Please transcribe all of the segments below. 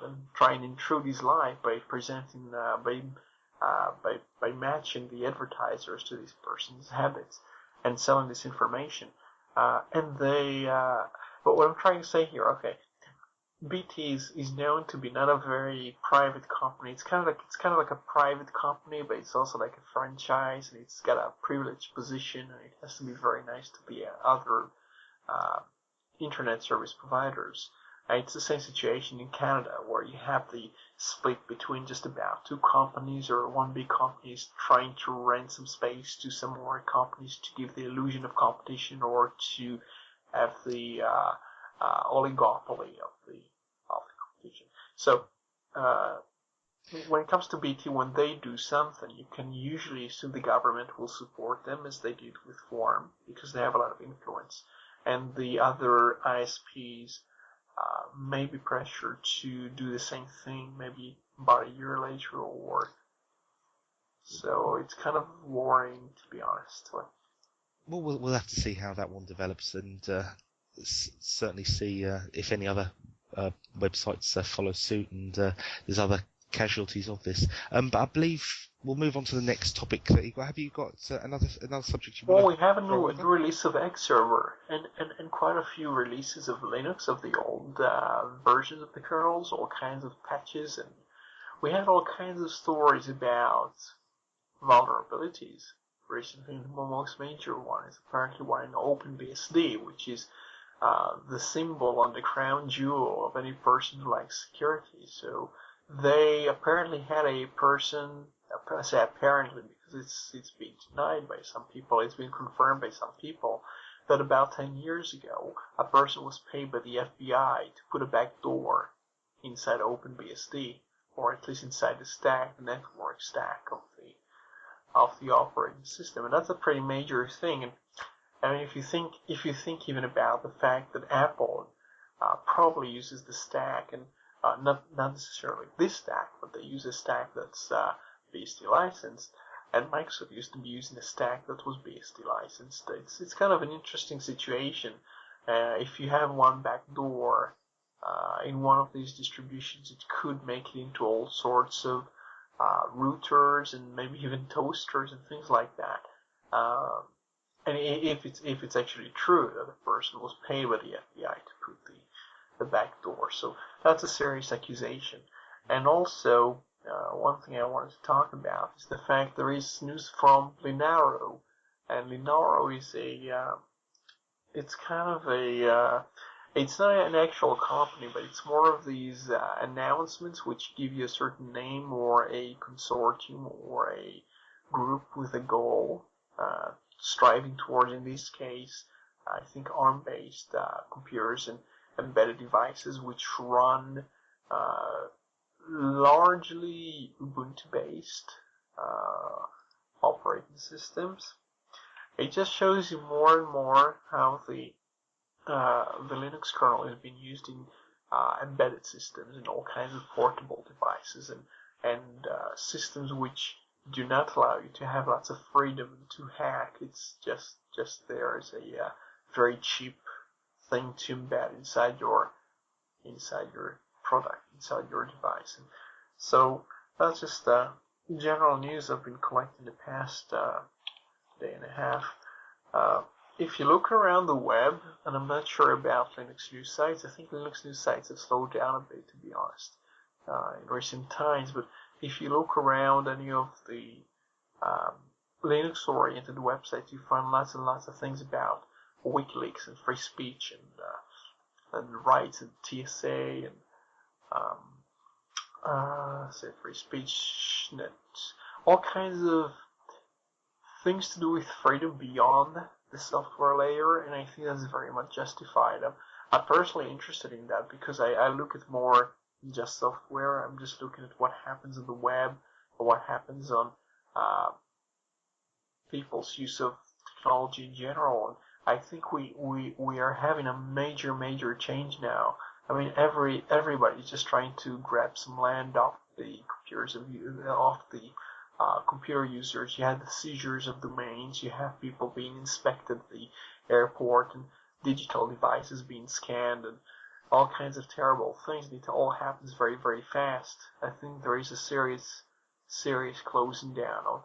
and try and intrude his life by presenting by matching the advertisers to this person's habits and selling this information. But what I'm trying to say here, okay, BT is known to be not a very private company. It's kind of like a private company, but it's also like a franchise, and it's got a privileged position, and it has to be very nice to the other internet service providers. It's the same situation in Canada, where you have the split between just about two companies or one big company is trying to rent some space to some more companies to give the illusion of competition, or to have the oligopoly of the competition. So when it comes to BT, when they do something, you can usually assume the government will support them, as they did with Forum, because they have a lot of influence, and the other ISPs may be pressured to do the same thing, maybe about a year later or. So it's kind of worrying, to be honest. Well, we'll have to see how that one develops, and certainly see if any other websites follow suit, and there's other casualties of this. But I believe we'll move on to the next topic. Have you got another subject you want? Well, we have a new release of X Server, and quite a few releases of Linux, of the old versions of the kernels, all kinds of patches, and we had all kinds of stories about vulnerabilities. Recently, the most major one is apparently one in OpenBSD, which is the symbol on the crown jewel of any person who likes security. So they apparently had a person, I say apparently because it's been denied by some people, it's been confirmed by some people, that about 10 years ago, a person was paid by the FBI to put a backdoor inside OpenBSD, or at least inside the network stack of the operating system. And that's a pretty major thing. And I mean, if you think even about the fact that Apple probably uses the stack, and not necessarily this stack, but they use a stack that's BSD licensed, and Microsoft used to be using a stack that was BSD licensed. It's kind of an interesting situation. If you have one backdoor in one of these distributions, it could make it into all sorts of routers and maybe even toasters and things like that. And if it's actually true that the person was paid by the FBI to put the backdoor, so that's a serious accusation. And also, one thing I wanted to talk about is the fact there is news from Linaro, and Linaro is it's kind of it's not an actual company, but it's more of these announcements which give you a certain name or a consortium or a group with a goal, striving towards, in this case, I think ARM-based computers and embedded devices which run largely Ubuntu-based operating systems. It just shows you more and more how the Linux kernel is being used in embedded systems and all kinds of portable devices and systems which do not allow you to have lots of freedom to hack. It's just there as a very cheap thing to embed inside your product, inside your device. And so that's just general news I've been collecting the past day and a half. If you look around the web, and I'm not sure about Linux news sites, I think Linux news sites have slowed down a bit, to be honest, in recent times, but if you look around any of the Linux-oriented websites, you find lots and lots of things about WikiLeaks and free speech and rights and TSA and free speech net, all kinds of things to do with freedom beyond the software layer, and I think that's very much justified. I'm personally interested in that because I look at more than just software. I'm just looking at what happens on the web, or what happens on people's use of technology in general. And I think we are having a major change now. I mean, everybody's just trying to grab some land off the computers off the computer users. You have the seizures of domains. You have people being inspected at the airport and digital devices being scanned, and all kinds of terrible things, and it all happens very, very fast. I think there is a serious closing down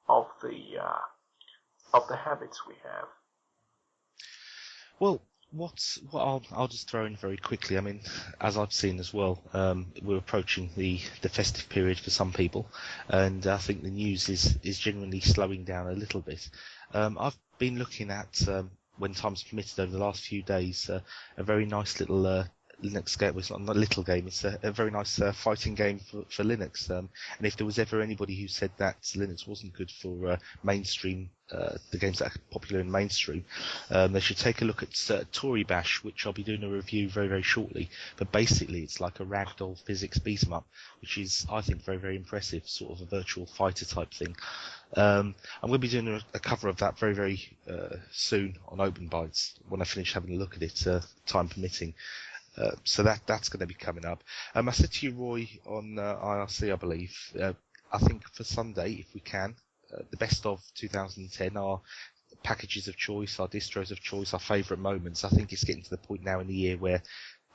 of the of the habits we have. Well, I'll just throw in very quickly. I mean, as I've seen as well, we're approaching the festive period for some people, and I think the news is genuinely slowing down a little bit. I've been looking at, when time's permitted over the last few days, a very nice little Linux game. Well, it's not a little game. It's a very nice fighting game for Linux. And if there was ever anybody who said that Linux wasn't good for mainstream, the games that are popular in mainstream, they should take a look at Tory Bash, which I'll be doing a review very, very shortly. But basically, it's like a ragdoll physics beat 'em up, which is, I think, very, very impressive, sort of a virtual fighter type thing. I'm going to be doing a cover of that very, very soon on TechBytes when I finish having a look at it, time permitting. So that's going to be coming up. I said to you, Roy, on IRC, I believe, I think for Sunday, if we can, the best of 2010, our packages of choice, our distros of choice, our favourite moments. I think it's getting to the point now in the year where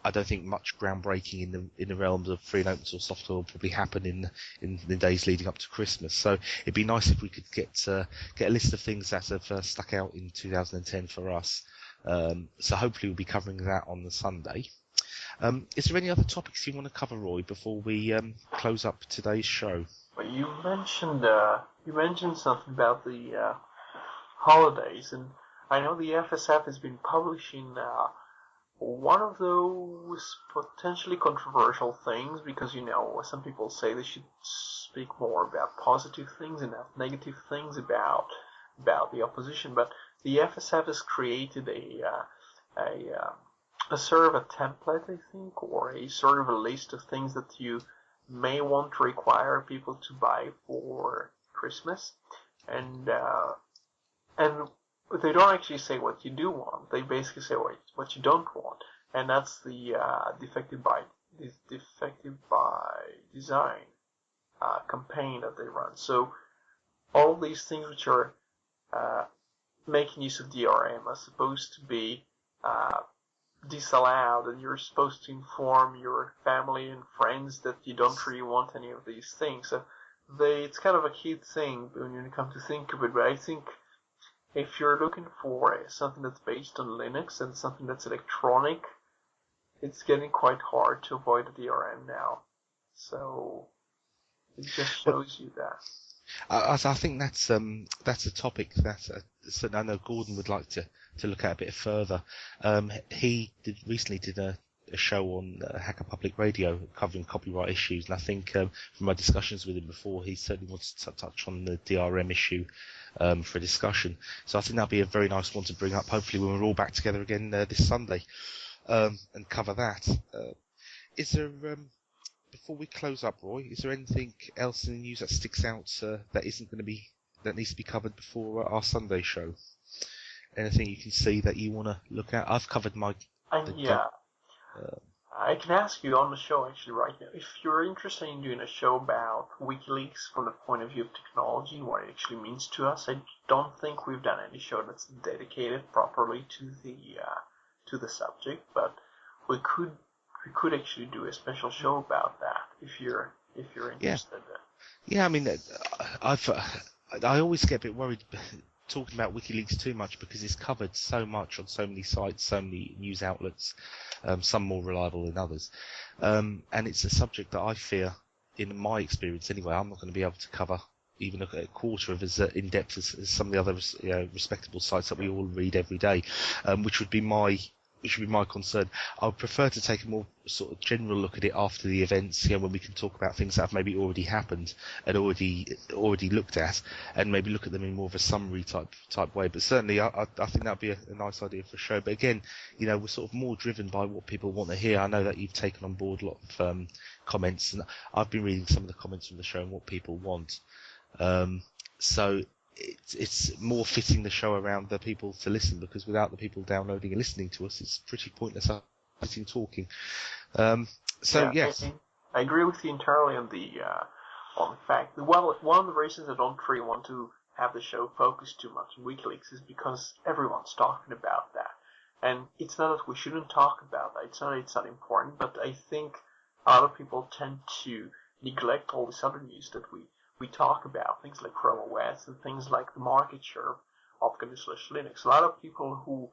I don't think much groundbreaking in the realms of free and open source software will probably happen in the days leading up to Christmas. So it'd be nice if we could get a list of things that have stuck out in 2010 for us. So hopefully we'll be covering that on the Sunday. Is there any other topics you want to cover, Roy, before we close up today's show? Well, you mentioned something about the holidays, and I know the FSF has been publishing one of those potentially controversial things, because some people say they should speak more about positive things and not negative things about the opposition, but the FSF has created a sort of a template, I think, or a sort of a list of things that you may want to require people to buy for Christmas, and they don't actually say what you do want. They basically say what you don't want, and that's the defective by design campaign that they run. So all these things which are making use of DRM are supposed to be disallowed, and you're supposed to inform your family and friends that you don't really want any of these things. So it's kind of a cute thing when you come to think of it, but I think if you're looking for something that's based on Linux and something that's electronic, it's getting quite hard to avoid the DRM now. So it just shows you that. I think that's a topic that I know Gordon would like to look at a bit further. He recently did a show on Hacker Public Radio covering copyright issues, and I think from my discussions with him before, he certainly wants to touch on the DRM issue for a discussion. So I think that'll be a very nice one to bring up, hopefully when we're all back together again this Sunday, and cover that. Is there... Before we close up, Roy, is there anything else in the news that sticks out that needs to be covered before our Sunday show? Anything you can see that you want to look at? I've covered my. I can ask you on the show actually right now if you're interested in doing a show about WikiLeaks from the point of view of technology, what it actually means to us. I don't think we've done any show that's dedicated properly to the subject, but we could actually do a special show about that if you're interested. Yeah, I mean, I always get a bit worried talking about WikiLeaks too much because it's covered so much on so many sites, so many news outlets, some more reliable than others, and it's a subject that I fear, in my experience anyway, I'm not going to be able to cover even a quarter of as in depth as some of the other respectable sites that we all read every day, which would be my concern. I would prefer to take a more sort of general look at it after the events, when we can talk about things that have maybe already happened and already looked at, and maybe look at them in more of a summary type way. But certainly, I think that'd be a nice idea for a show. But again, we're sort of more driven by what people want to hear. I know that you've taken on board a lot of comments, and I've been reading some of the comments from the show and what people want. So it's more fitting the show around the people to listen, because without the people downloading and listening to us, it's pretty pointless sitting talking. Yes, I agree with you entirely on the fact that one of the reasons I don't really want to have the show focus too much on WikiLeaks is because everyone's talking about that, And it's not that we shouldn't talk about that. It's not important, but I think a lot of people tend to neglect all this other news that we talk about, things like Chrome OS and things like the market share of GNU/Linux. A lot of people who